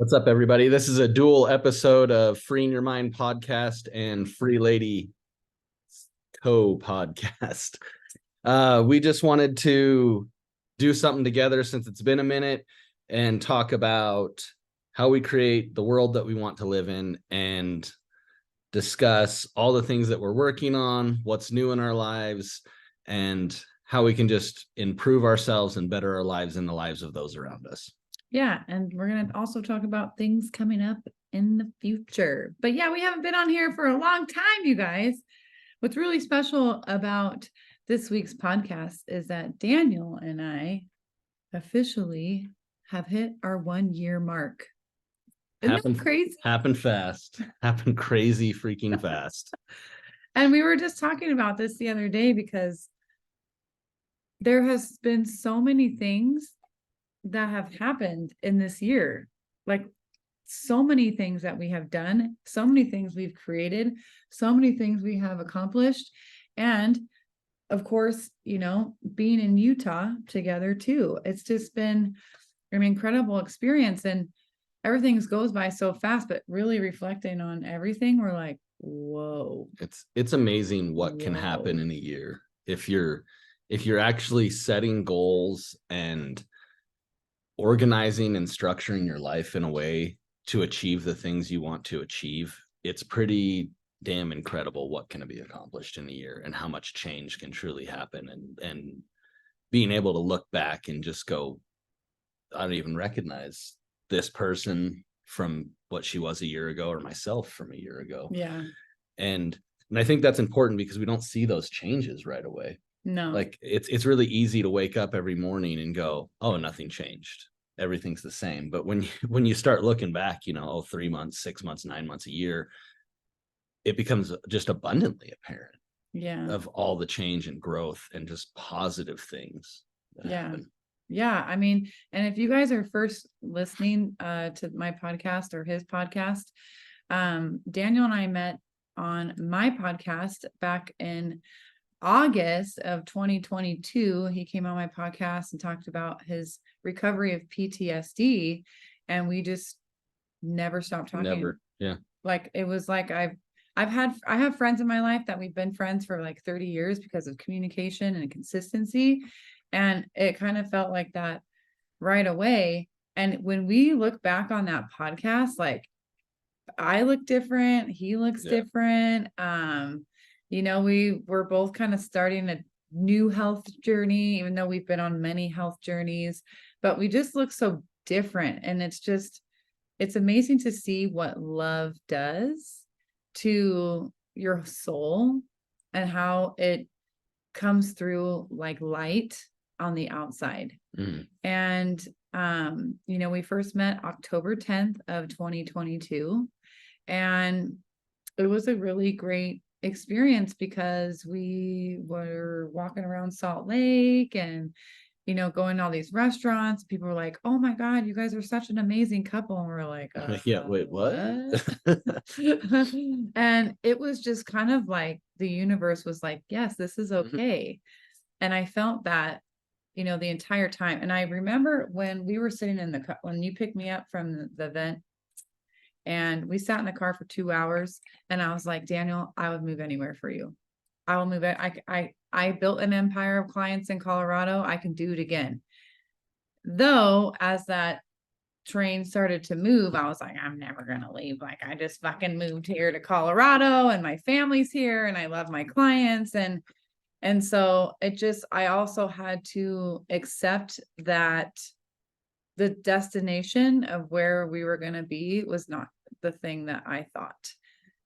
What's up, everybody? This is a dual episode of Freeing Your Mind podcast and Free Lady co-podcast. We just wanted to do something together since it's been a minute and talk about how we create the world that we want to live in and discuss all the things that we're working on, what's new in our lives, and how we can just improve ourselves and better our lives and the lives of those around us. Yeah, and we're going to also talk about things coming up in the future. But yeah, we haven't been on here for a long time, you guys. What's really special about this week's podcast is that Daniel and I officially have hit our 1 year mark. Isn't that crazy? Happened fast. Happened crazy freaking fast. And we were just talking about this the other day because there has been so many things that have happened in this year, like so many things that we have done, so many things we've created, so many things we have accomplished, and of course, being in Utah together too. It's just been an incredible experience, and everything goes by so fast, but really reflecting on everything, we're like, whoa. It's amazing what can happen in a year if you're actually setting goals and organizing and structuring your life in a way to achieve the things you want to achieve. It's pretty damn incredible what can be accomplished in a year and how much change can truly happen, and being able to look back and just go, I don't even recognize this person from what she was a year ago or myself from a year ago. Yeah. And I think that's important because we don't see those changes right away. No. Like it's really easy to wake up every morning and go, oh, nothing changed. Everything's the same. But when you start looking back, 3 months, 6 months, 9 months, a year, it becomes just abundantly apparent. Yeah. Of all the change and growth and just positive things that happen. Yeah. I mean, and if you guys are first listening to my podcast or his podcast, Daniel and I met on my podcast back in August of 2022. He came on my podcast and talked about his recovery of PTSD, and we just never stopped talking. Never. Yeah. Like it was like I have friends in my life that we've been friends for like 30 years because of communication and consistency, and it kind of felt like that right away. And when we look back on that podcast, like I look different, he looks different. We were both kind of starting a new health journey, even though we've been on many health journeys, but we just look so different. And it's amazing to see what love does to your soul and how it comes through like light on the outside. Mm-hmm. And, we first met October 10th of 2022, and it was a really great experience because we were walking around Salt Lake and going to all these restaurants. People were like, oh my God, you guys are such an amazing couple. And we're like, yeah, wait, what? And it was just kind of like the universe was like, yes, this is okay. Mm-hmm. And I felt that the entire time. And I remember when we were sitting in the car, when you picked me up from the event, and we sat in the car for 2 hours, and I was like, Daniel, I would move anywhere for you. I will move it. I built an empire of clients in Colorado. I can do it again. Though, as that train started to move, I was like, I'm never going to leave. Like, I just fucking moved here to Colorado, and my family's here, and I love my clients. And so I also had to accept that the destination of where we were going to be was not the thing that I thought.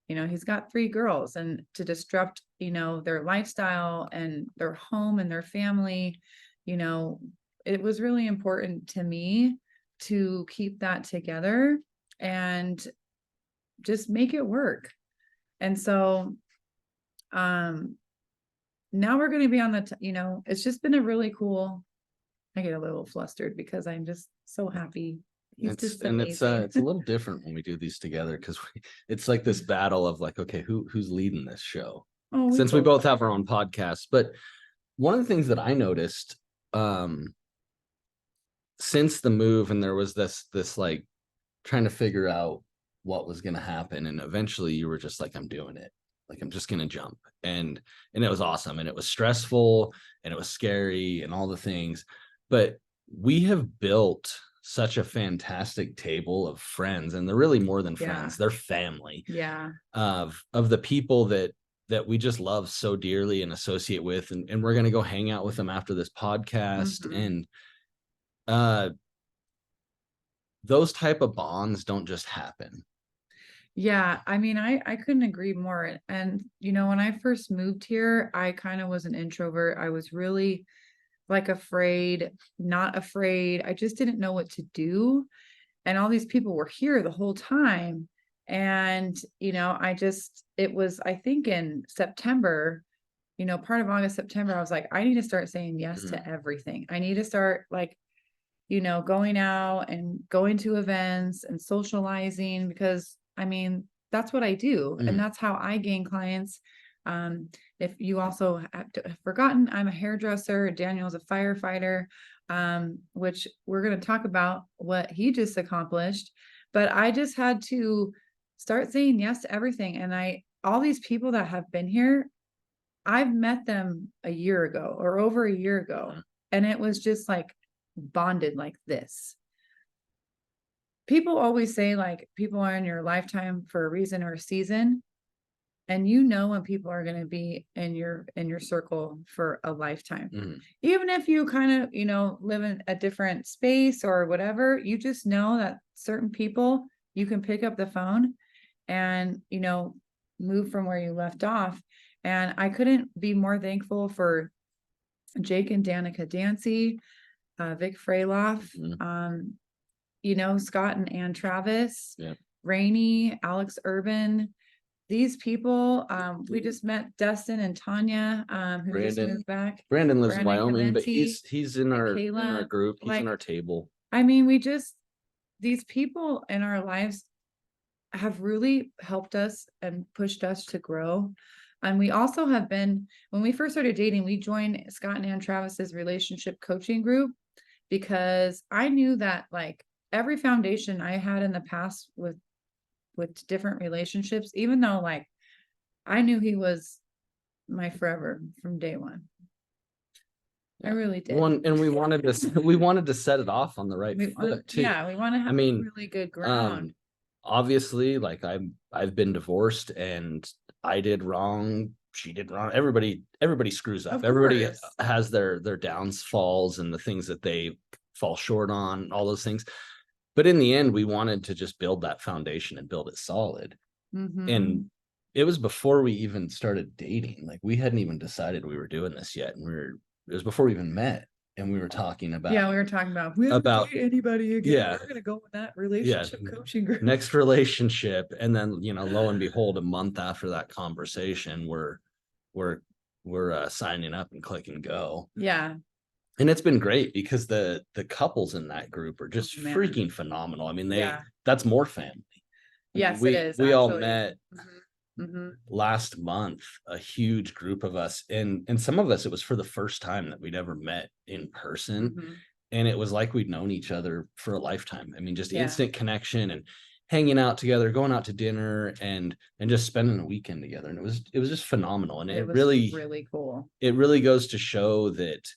He's got 3 girls, and to disrupt, their lifestyle and their home and their family, it was really important to me to keep that together and just make it work. And so, now we're going to be on it's just been a really cool, I get a little flustered because I'm just so happy. It's a little different when we do these together because it's like this battle of like, okay, who's leading this show? Since we both have our own podcasts. But one of the things that I noticed since the move, and there was this like trying to figure out what was going to happen. And eventually you were just like, I'm doing it. Like, I'm just going to jump. And it was awesome. And it was stressful and it was scary and all the things. But we have built such a fantastic table of friends, and they're really more than friends. They're family. Yeah. Of the people that we just love so dearly and associate with. And we're going to go hang out with them after this podcast. And those type of bonds don't just happen. Yeah, I mean, I couldn't agree more. And when I first moved here, I kind of was an introvert. I was really like afraid, not afraid. I just didn't know what to do. And all these people were here the whole time. And it was, I think, in September, part of August, September, I was like, I need to start saying yes to everything. I need to start like, going out and going to events and socializing, because I mean, that's what I do. And that's how I gain clients. If you also have forgotten, I'm a hairdresser. Daniel's a firefighter, which we're going to talk about what he just accomplished. But I just had to start saying yes to everything. And all these people that have been here, I've met them a year ago or over a year ago. And it was just like bonded like this. People always say like people are in your lifetime for a reason or a season. And when people are going to be in your circle for a lifetime, even if you kind of, live in a different space or whatever, you just know that certain people, you can pick up the phone and, move from where you left off. And I couldn't be more thankful for Jake and Danica Dancy, Vic Freyloff, Scott and Ann Travis, Rainey, Alex Urban. These people, we just met Dustin and Tanya, who just moved back. Brandon lives in Wyoming, but he's in our group. He's in our table. I mean, these people in our lives have really helped us and pushed us to grow. And we also have been, when we first started dating, we joined Scott and Ann Travis's relationship coaching group, because I knew that like every foundation I had in the past with different relationships, even though like I knew he was my forever from day one. I really did. And we wanted to set it off on the right foot too. Yeah, we want to have really good ground. Obviously, like I've been divorced and I did wrong. She did wrong. Everybody screws up. Everybody has their downfalls and the things that they fall short on, all those things. But in the end, we wanted to just build that foundation and build it solid. And it was before we even started dating. Like we hadn't even decided we were doing this yet. And it was before we even met. And we were talking about. Yeah, we were talking about. We haven't dated anybody again. Yeah. We're going to go with that relationship coaching group. Next relationship. And then, lo and behold, a month after that conversation, we're signing up and click and go. Yeah. And it's been great because the couples in that group are just freaking phenomenal. I mean, that's more family. Yes, it is. We all met last month, a huge group of us, and some of us, it was for the first time that we'd ever met in person. And it was like we'd known each other for a lifetime. I mean, just instant connection and hanging out together, going out to dinner and just spending a weekend together. And it was just phenomenal. And it was really cool. It really goes to show that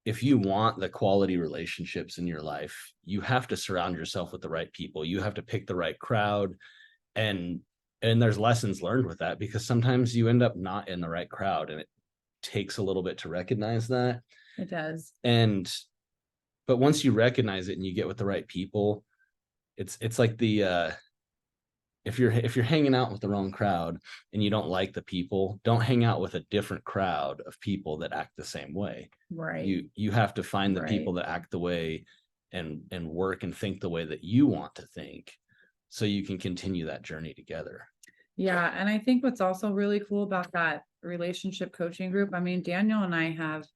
if you want the quality relationships in your life, you have to surround yourself with the right people. You have to pick the right crowd. And there's lessons learned with that, because sometimes you end up not in the right crowd, and it takes a little bit to recognize that. It does. But once you recognize it and you get with the right people, it's like if you're hanging out with the wrong crowd and you don't like the people, don't hang out with a different crowd of people that act the same way. Right. You have to find the people that act the way and work and think the way that you want to think, so you can continue that journey together. Yeah. And I think what's also really cool about that relationship coaching group, I mean, Daniel and I have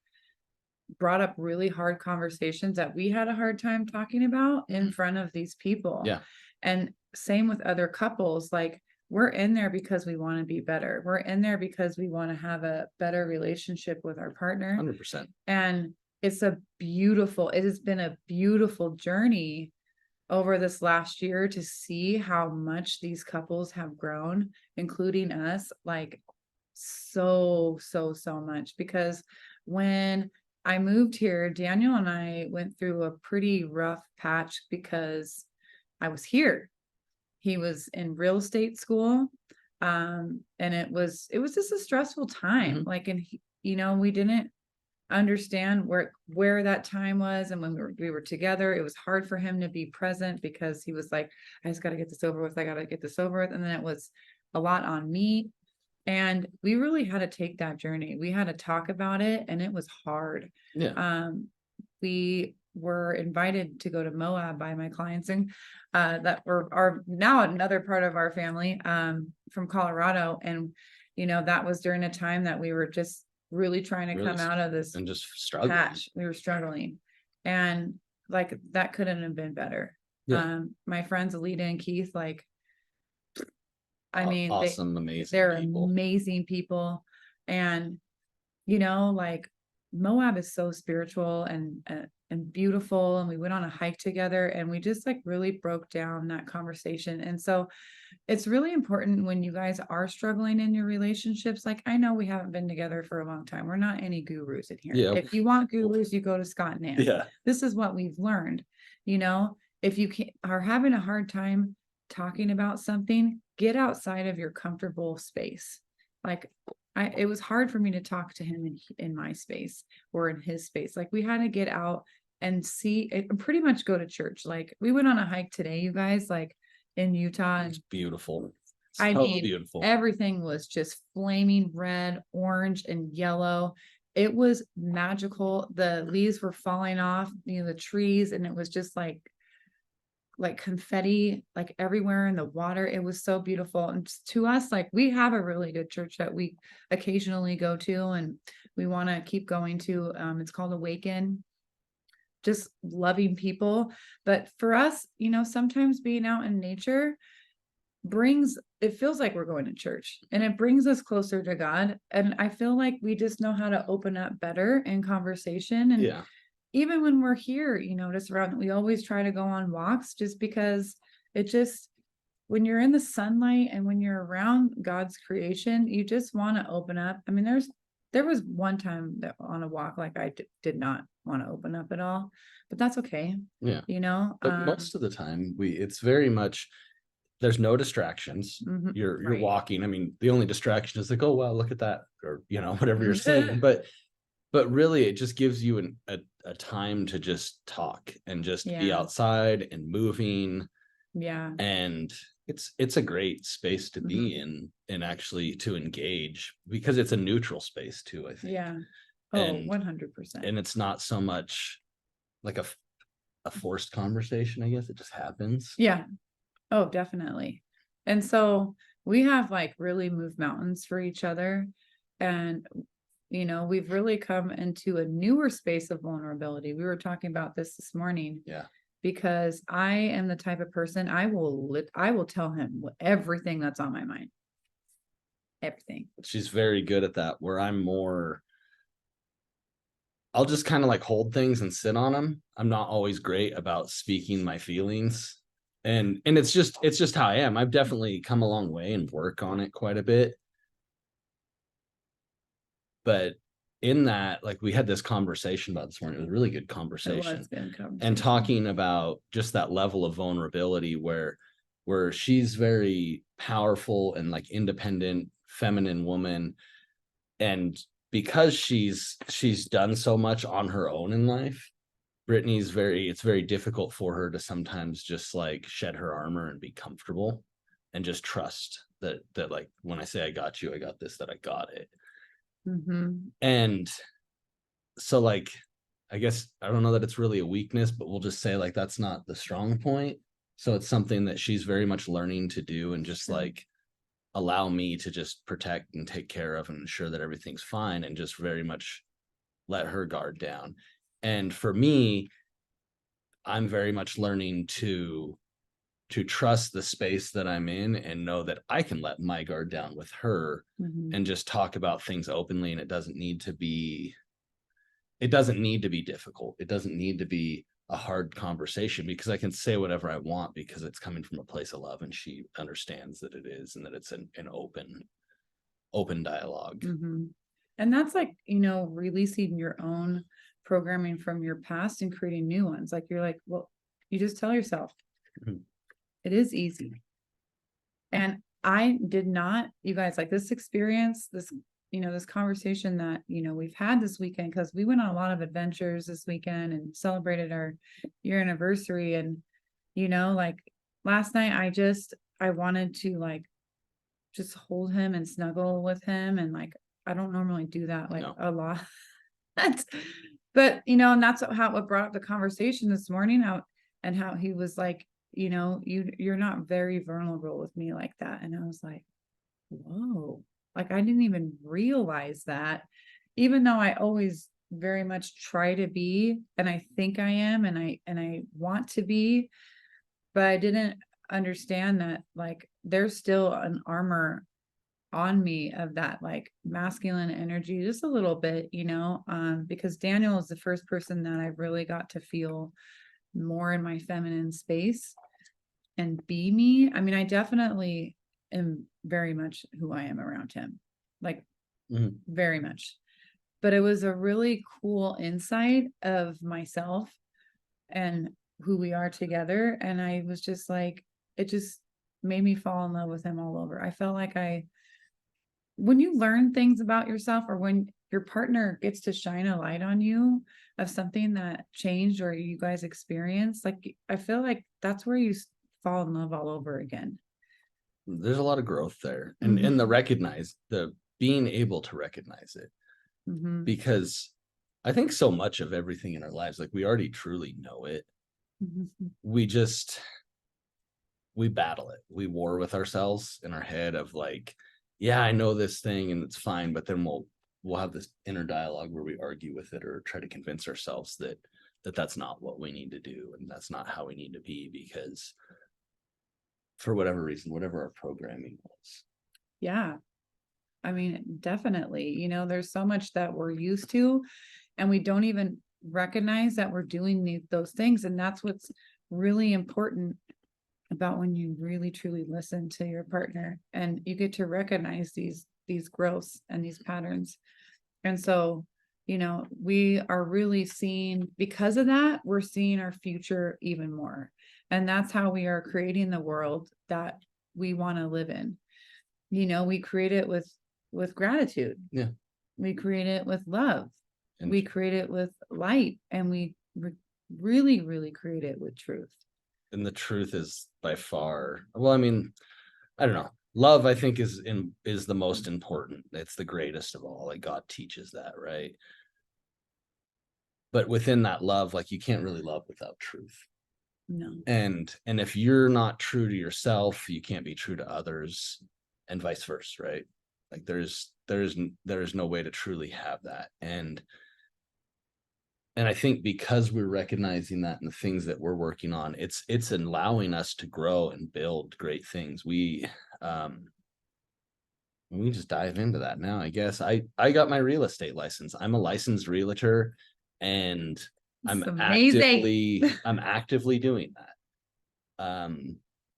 brought up really hard conversations that we had a hard time talking about in front of these people. Yeah. And same with other couples. Like, we're in there because we want to be better. We're in there because we want to have a better relationship with our partner. 100%. And it has been a beautiful journey over this last year to see how much these couples have grown, including us, like so much. Because when I moved here, Daniel and I went through a pretty rough patch because I was here. He was in real estate school. And it was just a stressful time. Like, and we didn't understand where that time was, and when we were together, it was hard for him to be present because he was like, I just got to get this over with, I got to get this over with. And then it was a lot on me, and we really had to take that journey. We had to talk about it, and it was hard. We were invited to go to Moab by my clients, and that are now another part of our family, from Colorado. And that was during a time that we were just really trying to come out of this and just struggling. patch. We were struggling, and like that couldn't have been better. My friends Alita and Keith, like, I mean, awesome, amazing. They're people. Amazing people, and like Moab is so spiritual and beautiful. And we went on a hike together, and we just like really broke down that conversation. And so it's really important when you guys are struggling in your relationships. Like, I know we haven't been together for a long time. We're not any gurus in here. If you want gurus, you go to Scott and Ann. This is what we've learned. If you are having a hard time talking about something, get outside of your comfortable space. Like, it was hard for me to talk to him in my space or in his space. Like, we had to get out and see it, pretty much go to church. Like, we went on a hike today, you guys, like in Utah. It's beautiful. I mean, beautiful. Everything was just flaming red, orange, and yellow. It was magical. The leaves were falling off, the trees, and it was just like confetti, like everywhere in the water. It was so beautiful. And to us, like, we have a really good church that we occasionally go to, and we want to keep going to. It's called Awaken. Just loving people. But for us, sometimes being out in nature it feels like we're going to church, and it brings us closer to God. And I feel like we just know how to open up better in conversation. And even when we're here, just around, we always try to go on walks, just because when you're in the sunlight and when you're around God's creation, you just want to open up. I mean, there was one time that on a walk, like, I did not want to open up at all, but that's okay. But most of the time it's very much, there's no distractions. You're walking. I mean, the only distraction is like, oh, wow, look at that, or whatever you're saying. But really, it just gives you a time to just talk and just be outside and moving. And it's a great space to be in, and actually to engage, because it's a neutral space too, I think. 100%. And it's not so much like a forced conversation, I guess. It just happens. Oh, definitely. And so we have like really moved mountains for each other. And, we've really come into a newer space of vulnerability. We were talking about this morning. Because I am the type of person, I will tell him everything that's on my mind. Everything. She's very good at that, where I'm more, I'll just kind of like hold things and sit on them. I'm not always great about speaking my feelings. And it's just how I am. I've definitely come a long way and work on it quite a bit. But in that, like, we had this conversation about this morning. It was a really good conversation. And talking about just that level of vulnerability where she's very powerful and like independent, feminine woman. And because she's done so much on her own in life, it's very difficult for her to sometimes just like shed her armor and be comfortable and just trust that like, when I say I got you, I got this, that I got it. And so, like, I guess, I don't know that it's really a weakness, but we'll just say like that's not the strong point. So it's something that she's very much learning to do, and just like allow me to just protect and take care of and ensure that everything's fine, and just very much let her guard down. And for me, I'm very much learning to trust the space that I'm in, and know that I can let my guard down with her and just talk about things openly. And it doesn't need to be difficult. It doesn't need to be a hard conversation, because I can say whatever I want because it's coming from a place of love, and she understands that it is, and that it's an open dialogue. Mhm. And that's like, releasing your own programming from your past and creating new ones. Like you're like, well, you just tell yourself Mhm. it is easy. And I did not, you guys, like this experience, this conversation that, we've had this weekend, because we went on a lot of adventures this weekend and celebrated our year anniversary. And, like last night, I wanted to like just hold him and snuggle with him. And like, I don't normally do that like No. a lot. But, and that's what brought up the conversation this morning out, and how he was like, you're not very vulnerable with me like that. And I was like, whoa, like I didn't even realize that, even though I always very much try to be, and I think I am, and I want to be, but I didn't understand that like there's still an armor on me of that like masculine energy just a little bit, because Daniel is the first person that I really got to feel more in my feminine space and be me. I mean, I definitely am very much who I am around him, like very much. But it was a really cool insight of myself and who we are together. And I was just like, it just made me fall in love with him all over. I felt like when you learn things about yourself, or when your partner gets to shine a light on you of something that changed or you guys experienced, like I feel like that's where you fall in love all over again. There's a lot of growth there, and the being able to recognize it, because I think so much of everything in our lives, like we already truly know it. We battle it. We war with ourselves in our head of like, yeah, I know this thing and it's fine, but then we'll have this inner dialogue where we argue with it or try to convince ourselves that that's not what we need to do, and that's not how we need to be, because for whatever reason, whatever our programming was. Yeah. I mean, definitely, there's so much that we're used to, and we don't even recognize that we're doing those things. And that's what's really important about when you really truly listen to your partner, and you get to recognize these growths and these patterns. And so, we are really seeing, because of that, we're seeing our future even more. And that's how we are creating the world that we want to live in. We create it with gratitude. Yeah. We create it with love. And we create it with light, and we really, really create it with truth. And the truth is by far, well, I mean, I don't know. Love, I think, is the most important. It's the greatest of all. Like God teaches that, right? But within that love, like you can't really love without truth. No. And if you're not true to yourself, you can't be true to others, and vice versa, right? Like there's no way to truly have that. And I think because we're recognizing that in the things that we're working on, it's allowing us to grow and build great things. We just dive into that now. I guess I got my real estate license. I'm a licensed realtor, and I'm actively doing that.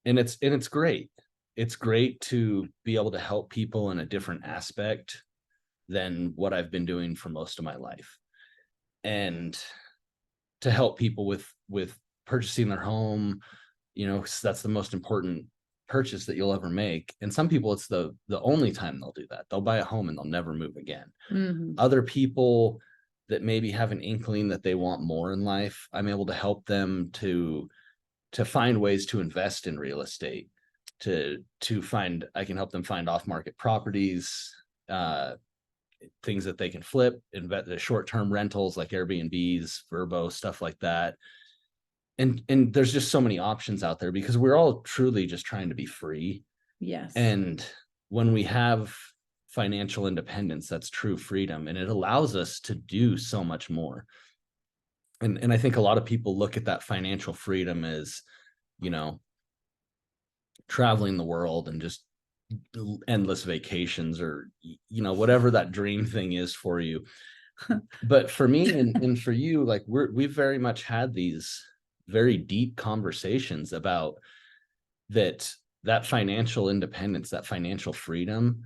And it's great. It's great to be able to help people in a different aspect than what I've been doing for most of my life. And to help people with purchasing their home, that's the most important purchase that you'll ever make. And some people, it's the only time they'll do that. They'll buy a home and they'll never move again. Other people that maybe have an inkling that they want more in life, I'm able to help them to find ways to invest in real estate, I can help them find off-market properties, things that they can flip, invest the short-term rentals like Airbnbs, Vrbo, stuff like that. And there's just so many options out there, because we're all truly just trying to be free. Yes. And when we have financial independence, that's true freedom, and it allows us to do so much more. And I think a lot of people look at that financial freedom as, traveling the world and just endless vacations, or whatever that dream thing is for you. But for me and for you, like we've very much had these very deep conversations about that financial independence, that financial freedom,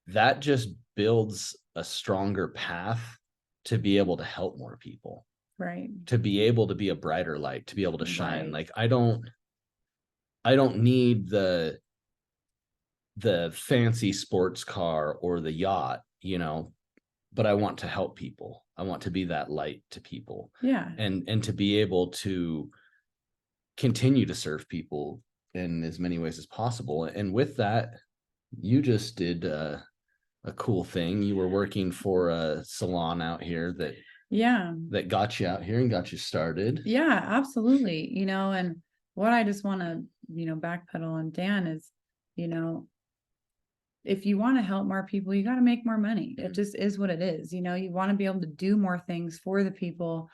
that just builds a stronger path to be able to help more people, Right. to be able to be a brighter light, to be able to shine. Right. Like I don't need the fancy sports car or the yacht, but I want to help people. I want to be that light to people, Yeah. and to be able to continue to serve people in as many ways as possible. And with that, you just did a cool thing. You were working for a salon out here Yeah. that got you out here and got you started. Yeah, absolutely. And what I just want to, backpedal on Dan is, you know, if you want to help more people, you got to make more money. It just is what it is. You want to be able to do more things for the people.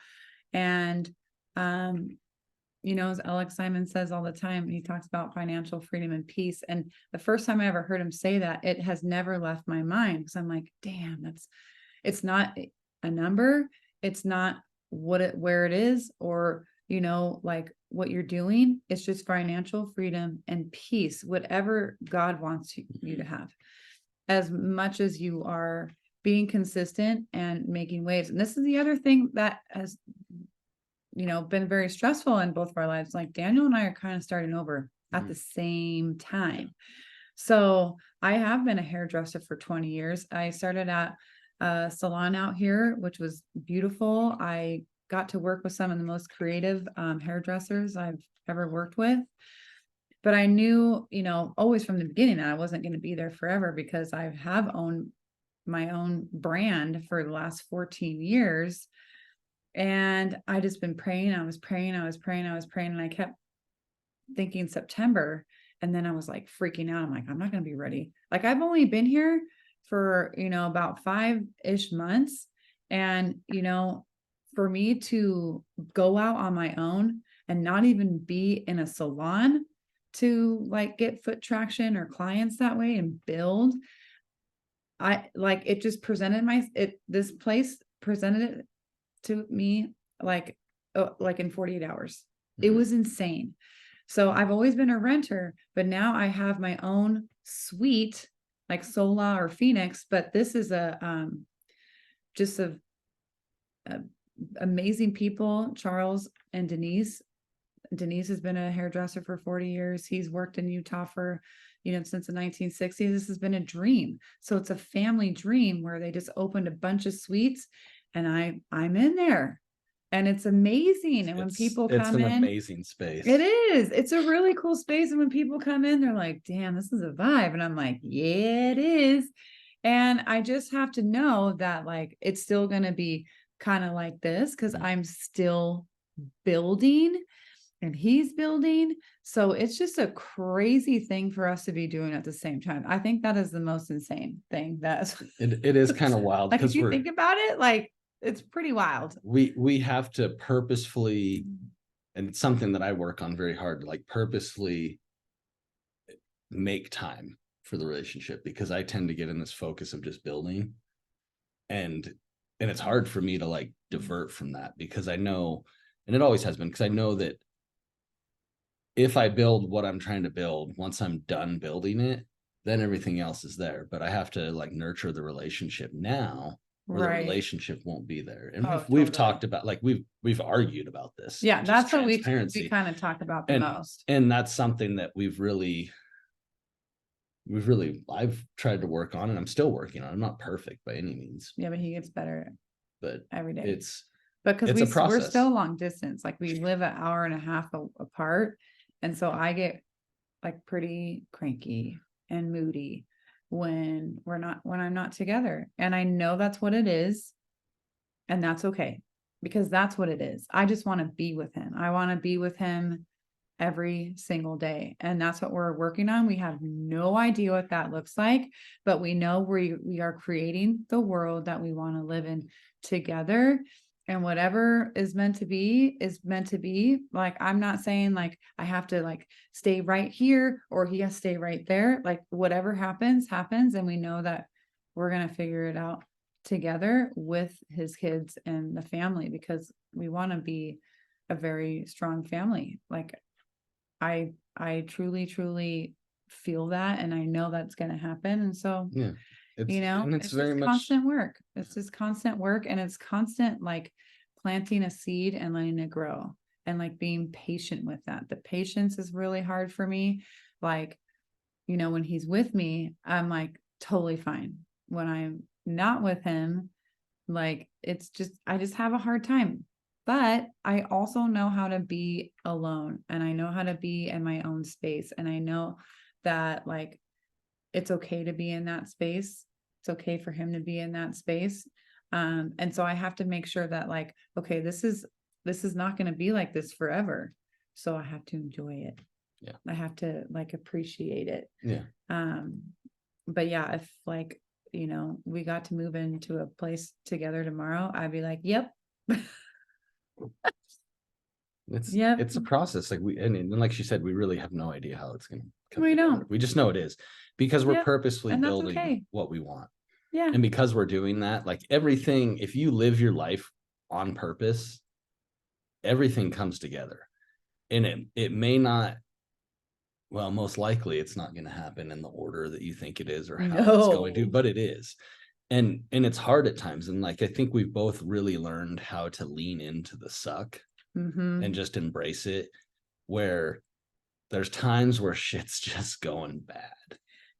And, as Alex Simon says all the time, he talks about financial freedom and peace. And the first time I ever heard him say that, it has never left my mind, because I'm like, damn, it's not a number. It's not where it is, or, like what you're doing. It's just financial freedom and peace, whatever God wants you to have, as much as you are being consistent and making waves. And this is the other thing that has, been very stressful in both of our lives. Like Daniel and I are kind of starting over at the same time. So I have been a hairdresser for 20 years. I started at a salon out here, which was beautiful. I got to work with some of the most creative hairdressers I've ever worked with. But I knew, always from the beginning, that I wasn't going to be there forever, because I have owned my own brand for the last 14 years. And I just been praying. I was praying. And I kept thinking September. And then I was like freaking out. I'm like, I'm not going to be ready. Like, I've only been here for, about 5-ish months. And, for me to go out on my own and not even be in a salon to like get foot traction or clients that way and build, it just this place presented it to me like in 48 hours. It was insane. So I've always been a renter, but now I have my own suite, like Sola or Phoenix. But this is just a amazing people, Charles and Denise. Denise has been a hairdresser for 40 years. He's worked in Utah for, since the 1960s. This has been a dream. So it's a family dream where they just opened a bunch of suites, and I'm in there, and it's amazing. And when people come in, it's an amazing space. It is. It's a really cool space. And when people come in, they're like, damn, this is a vibe. And I'm like, yeah, it is. And I just have to know that like, it's still going to be kind of like this, because I'm still building and he's building. So it's just a crazy thing for us to be doing at the same time. I think that is the most insane thing. It is kind of wild. Like, if you think about it, like, it's pretty wild. We have to purposefully, and it's something that I work on very hard, like purposefully make time for the relationship, because I tend to get in this focus of just building, and it's hard for me to like divert from that, because I know, and it always has been, because I know that if I build what I'm trying to build, once I'm done building it, then everything else is there. But I have to like nurture the relationship now, or the relationship won't be there. And we've talked about, like, we've argued about this. Yeah, that's what we kind of talk about the most. And that's something that I've tried to work on, and I'm still working on. I'm not perfect by any means. Yeah, but he gets better, but every day. It's because we're still long distance. Like, we live an hour and a half apart. And so I get like pretty cranky and moody when I'm not together. And I know that's what it is. And that's okay, because that's what it is. I just want to be with him. I want to be with him every single day. And that's what we're working on. We have no idea what that looks like, but we know we are creating the world that we want to live in together. And whatever is meant to be is meant to be. Like, I'm not saying like I have to like stay right here or he has to stay right there. Like, whatever happens. And we know that we're going to figure it out together with his kids and the family, because we want to be a very strong family. Like I truly feel that, and I know that's going to happen. And so, Yeah. you know, And it's very just much, constant work. It's just constant work, and it's constant like planting a seed and letting it grow, and like being patient with that. The patience is really hard for me. Like, you know, when he's with me, I'm like totally fine. When I'm not with him, like it's just, I just have a hard time. But I also know how to be alone, and I know how to be in my own space. And I know that like it's okay to be in that space. It's okay for him to be in that space. And so I have to make sure that like, okay, this is not going to be like this forever. So I have to enjoy it. Yeah. I have to like appreciate it. yeah. But yeah, if like, you know, we got to move into a place together tomorrow, I'd be like, yep. Yep. It's a process. Like and like she said, we really have no idea how it's going to come We together. don't. We just know it is, because we're Yep. purposefully And that's building okay. what we want. Yeah. And because we're doing that, like everything, if you live your life on purpose, everything comes together. And it may not, well, most likely it's not going to happen in the order that you think it is or how it's going to, No. but it is. And it's hard at times. And like I think we've both really learned how to lean into the suck Mm-hmm. and just embrace it, where there's times where shit's just going bad.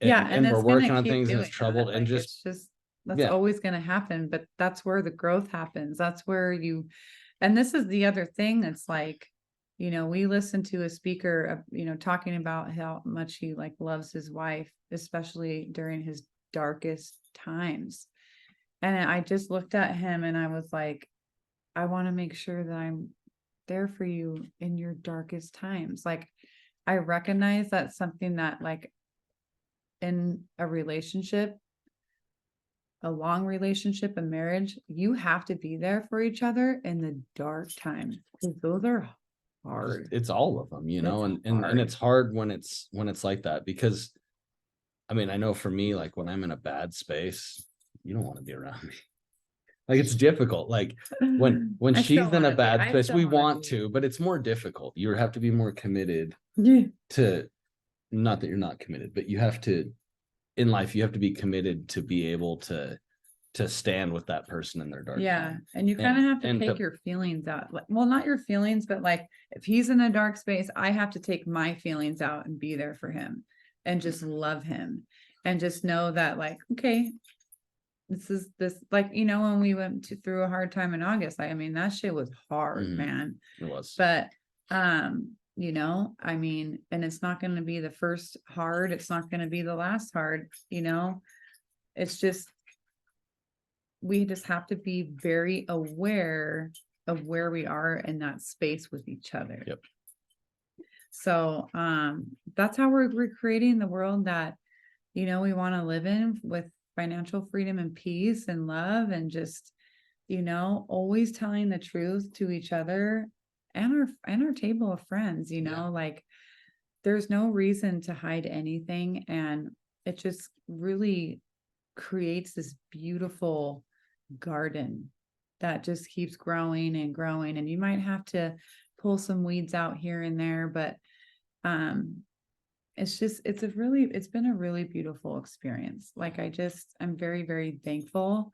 Yeah, and And we're it's gonna working on keep things and doing it's troubled, that. and Like just it's just that's yeah. always gonna happen, but that's where the growth happens. That's where you, and this is the other thing that's like, you know, we listened to a speaker, you know, talking about how much he like loves his wife, especially during his darkest times. And I just looked at him and I was like, I want to make sure that I'm there for you in your darkest times. Like I recognize that's something that like in a relationship, a long relationship, a marriage, you have to be there for each other in the dark times, because those are hard. It's all of them, you know, It's and hard. it's hard when it's like that, because I mean, I know for me, like when I'm in a bad space, you don't want to be around me. Like it's difficult. Like when I still she's in a wanna be. bad I space, still we wanna want be. to, but it's more difficult. You have to be more committed Yeah. to, not that you're not committed, but you have to, in life, you have to be committed to be able to stand with that person in their dark Yeah. time. And you kind of have to And take your feelings out. Like, well, not your feelings, but like if he's in a dark space, I have to take my feelings out and be there for him and just love him and just know that like, okay, this like, you know, when we went through a hard time in August, I mean, that shit was hard, Mhm. man. It was. But, you know, I mean, and it's not going to be the first hard. It's not going to be the last hard, you know, it's just, we just have to be very aware of where we are in that space with each other. Yep. So, that's how we're creating the world that, you know, we want to live in, with financial freedom and peace and love, and just, you know, always telling the truth to each other and our table of friends, you know, Yeah. like there's no reason to hide anything. And it just really creates this beautiful garden that just keeps growing and growing. And you might have to pull some weeds out here and there, but it's just, it's been a really beautiful experience. Like I'm very, very thankful,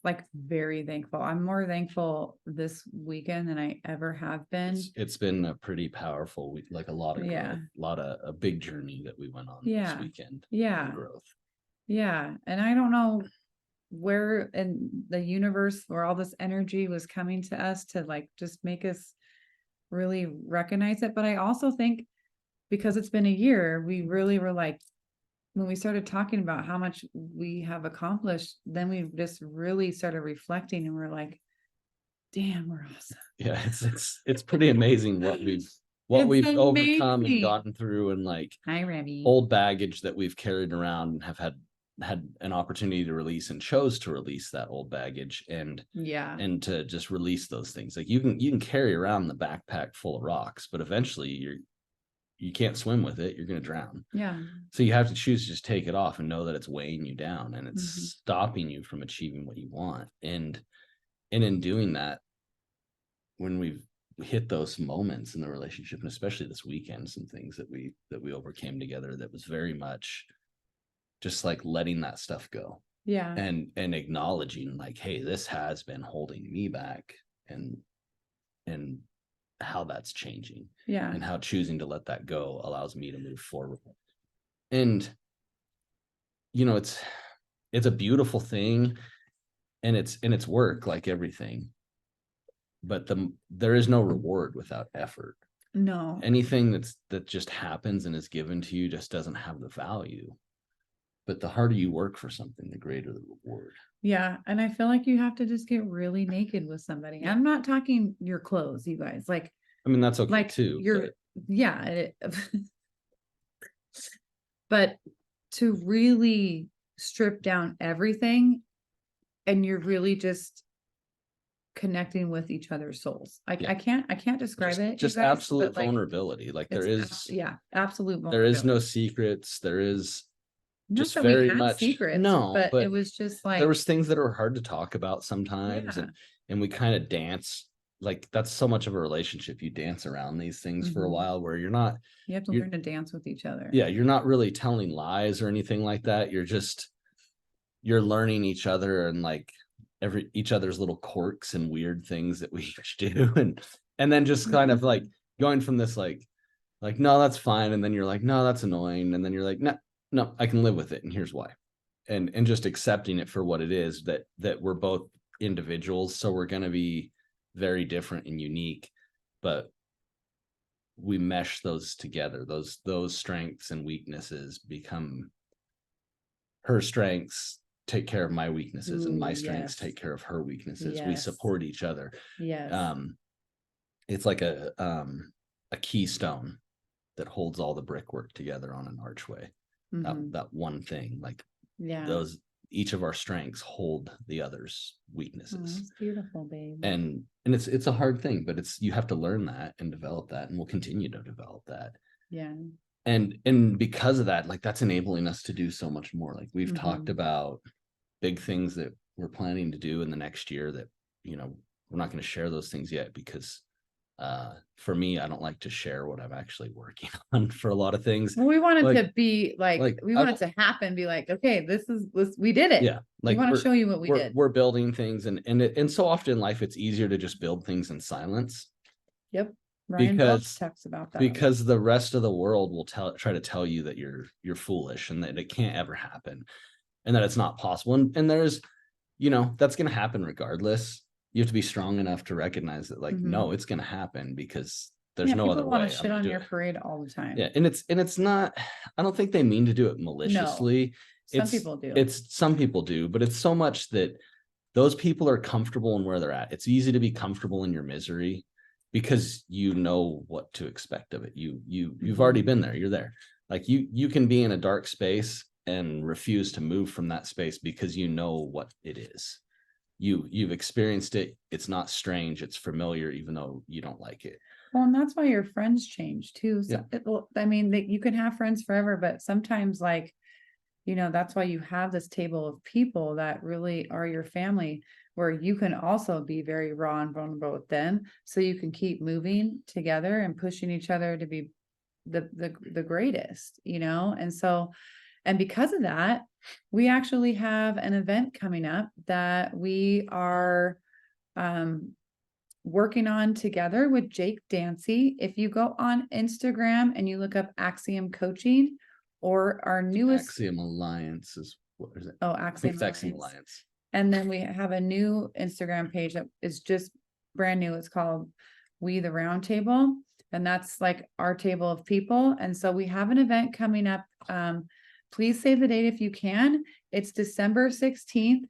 like very thankful. I'm more thankful this weekend than I ever have been. It's been a pretty powerful week, like a lot of Yeah. growth, a big journey that we went on Yeah. this weekend. Yeah. Growth. Yeah. And I don't know where in the universe where all this energy was coming to us to like just make us really recognize it. But I also think because it's been a year, we really were like, when we started talking about how much we have accomplished, then we just really started reflecting and we're like, damn, we're awesome. Yeah, it's pretty amazing what we've overcome and gotten through, and like Hi, Remy. old baggage that we've carried around and have had an opportunity to release, and chose to release that old baggage, and to just release those things. Like you can carry around the backpack full of rocks, but eventually you can't swim with it, you're going to drown. Yeah. So you have to choose to just take it off and know that it's weighing you down and it's Mhm. stopping you from achieving what you want. And in doing that, when we've hit those moments in the relationship, and especially this weekend, some things that we overcame together, that was very much just like letting that stuff go. Yeah. And acknowledging like, hey, this has been holding me back, and how that's changing. Yeah. And how choosing to let that go allows me to move forward. And it's a beautiful thing, and it's work like everything, but there is no reward without effort. No. Anything that just happens and is given to you just doesn't have the value. But the harder you work for something, the greater the reward. Yeah. And I feel like you have to just get really naked with somebody. I'm not talking your clothes, you guys. Like, I mean, that's okay like too. you're, yeah. But to really strip down everything, and you're really just connecting with each other's souls. I can't describe it. Just you guys, absolute but, like, vulnerability. Like there is, yeah, absolute there is vulnerability. no secrets. There is Not just that we very had much secrets, no, but but it was just like, there was things that are hard to talk about sometimes, yeah. and we kind of dance. Like that's so much of a relationship. You dance around these things for a Mhm. while, where You have to you're learn to dance with each other. yeah, you're not really telling lies or anything like that. You're learning each other, and like each other's little quirks and weird things that we each do, and then just kind of like going from this like no, that's fine, and then you're like, no, that's annoying, and then you're like, no, I can live with it, and here's why. And just accepting it for what it is, that we're both individuals, so we're going to be very different and unique, but we mesh those together. Those strengths and weaknesses become her strengths, take care of my weaknesses, and my Ooh, strengths yes. take care of her weaknesses. We Yes. support each other. Yes. It's like a keystone that holds all the brickwork together on an archway. Mhm. That one thing, like Yeah. each of our strengths hold the other's Oh, weaknesses. it's beautiful, babe. And it's a hard thing, but you have to learn that and develop that, and we'll continue to develop that. Yeah. And because of that, like that's enabling us to do so much more. Like we've talked Mhm. about big things that we're planning to do in the next year that, we're not going to share those things yet, because for me, I don't like to share what I'm actually working on for a lot of things. Well, we wanted to be like we want it to happen, be like, okay, this we did it. Yeah, we like want to show you what we did. We're building things, and so often in life it's easier to just build things in silence. Yep. Ryan Because talks about that. because the rest of the world will try to tell you that you're foolish, and that it can't ever happen, and that it's not possible. And there's, that's going to happen regardless. You have to be strong enough to recognize that, like, no, it's going to happen, because there's no other way. Want to shit on your parade all the time. Yeah, and it's not. I don't think they mean to do it maliciously. Some people do. Some people do, but it's so much that those people are comfortable in where they're at. It's easy to be comfortable in your misery, because you know what to expect of it. You've already been there. You're there. Like you can be in a dark space and refuse to move from that space, because you know what it is. You've experienced it. It's not strange. It's familiar, even though you don't like it. Well, and that's why your friends change too. So I mean, you can have friends forever, but sometimes, like, that's why you have this table of people that really are your family, where you can also be very raw and vulnerable with them, so you can keep moving together and pushing each other to be the greatest, and because of that, we actually have an event coming up that we are working on together with Jake Dancy. If you go on Instagram and you look up Axiom Coaching, or our newest Axiom Alliance is what is it? Oh, Axiom Alliance. And then we have a new Instagram page that is just brand new. It's called We the Roundtable, and that's like our table of people. And so we have an event coming up. Please save the date if you can. It's December 16th.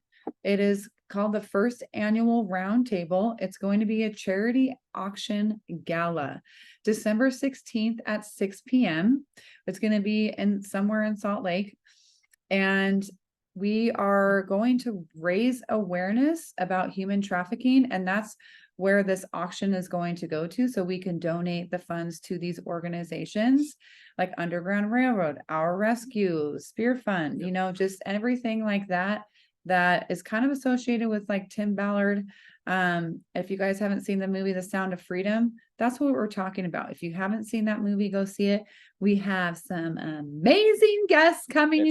It is called the first annual roundtable. It's going to be a charity auction gala, December 16th at 6 p.m. It's going to be somewhere in Salt Lake. And we are going to raise awareness about human trafficking. And that's where this auction is going to go to, so we can donate the funds to these organizations like Underground Railroad, Our Rescue, Spear Fund, you know, just everything like that, that is kind of associated with like Tim Ballard. If you guys haven't seen the movie The Sound of Freedom, that's what we're talking about. If you haven't seen that movie, go see it. We have some amazing guests coming.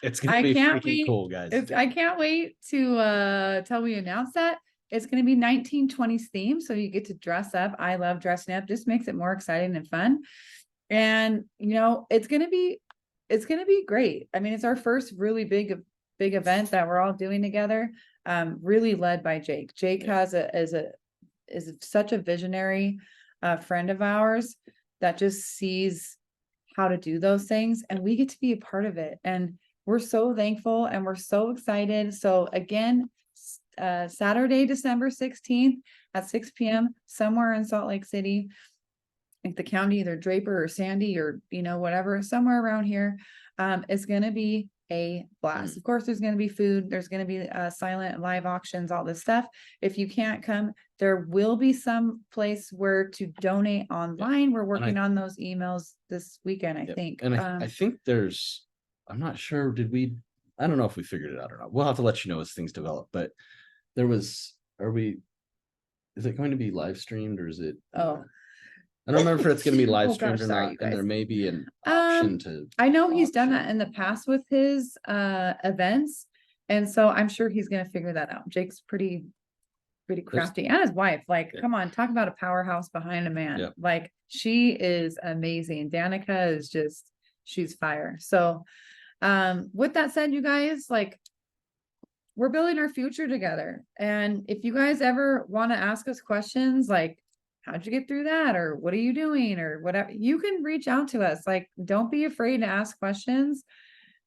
It's gonna be freaking cool, guys. I can't wait to tell we announce that. It's going to be 1920s theme, so you get to dress up. I love dressing up, just makes it more exciting and fun. And you know, it's going to be great. I mean, it's our first really big event that we're all doing together. Really led by Jake. Jake is such a visionary friend of ours that just sees how to do those things, and we get to be a part of it. And we're so thankful and we're so excited. So again, Saturday, December 16th at 6 p.m. somewhere in Salt Lake City, like the county, either Draper or Sandy or, you know, whatever, somewhere around here. It's going to be a blast. Of course, there's going to be food. There's going to be silent live auctions, all this stuff. If you can't come, there will be some place where to donate online. We're working on those emails this weekend, I think. And I think I'm not sure, I don't know if we figured it out or not. We'll have to let you know as things develop, but is it going to be live streamed, or is it? I don't remember if it's going to be live streamed or not. And there may be an option to. I know he's done that in the past with his events. And so I'm sure he's going to figure that out. Jake's pretty crafty, and his wife, like, come on, talk about a powerhouse behind a man. Yeah. Like, she is amazing. Danica is she's fire. So, with that said, you guys, like, we're building our future together. And if you guys ever want to ask us questions, like, how'd you get through that? Or what are you doing? Or whatever, you can reach out to us. Like, don't be afraid to ask questions,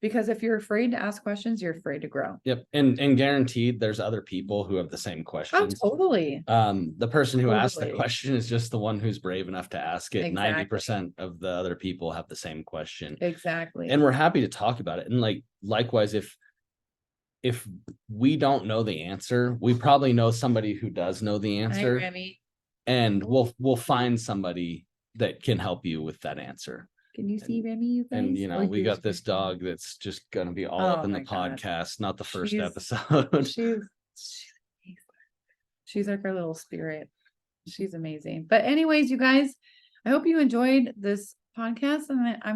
because if you're afraid to ask questions, you're afraid to grow. Yep. And guaranteed there's other people who have the same questions. Oh, totally. The person who asked the question is just the one who's brave enough to ask it. Exactly. 90% of the other people have the same question. Exactly. And we're happy to talk about it. And likewise, if we don't know the answer, we probably know somebody who does know the answer. Hi, Remy. And we'll find somebody that can help you with that answer. Can you see Remy, you guys? And, you know, we got this dog that's just going to be all up in the podcast, not the first episode. She's like our little spirit. She's amazing. But anyways, you guys, I hope you enjoyed this podcast. And I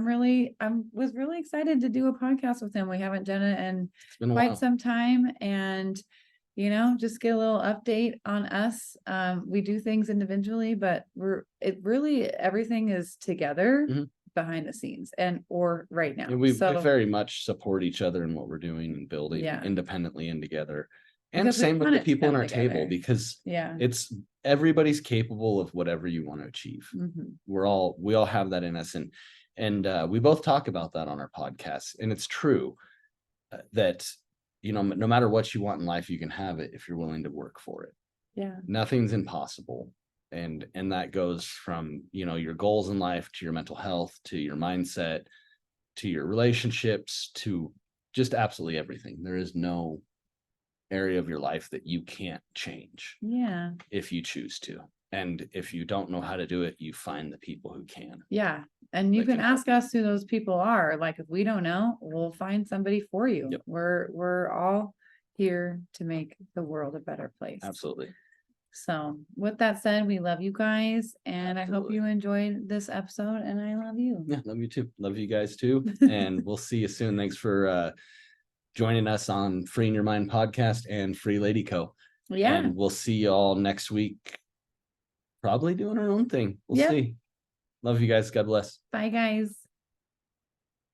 was really excited to do a podcast with him. We haven't done it in quite some time. And, you know, just get a little update on us. We do things individually, but everything is together. Mm-hmm. Behind the scenes or right now. And we very much support each other in what we're doing and building independently and together. And because same with the people in our table, because everybody's capable of whatever you want to achieve. Mm-hmm. We all have that in us. And we both talk about that on our podcast. And it's true that, you know, no matter what you want in life, you can have it if you're willing to work for it. Yeah. Nothing's impossible. And that goes from, you know, your goals in life to your mental health, to your mindset, to your relationships, to just absolutely everything. There is no area of your life that you can't change. Yeah. If you choose to. And if you don't know how to do it, you find the people who can. Yeah. And you can ask us who those people are. Like, if we don't know, we'll find somebody for you. Yep. We're all here to make the world a better place. Absolutely. So with that said, we love you guys, and I hope you enjoyed this episode, and I love you. Yeah, love you too. Love you guys too. And we'll see you soon. Thanks for joining us on Freeing Your Mind podcast and Free Lady Co. Yeah. And we'll see you all next week. Probably doing our own thing. We'll see. Love you guys. God bless. Bye, guys.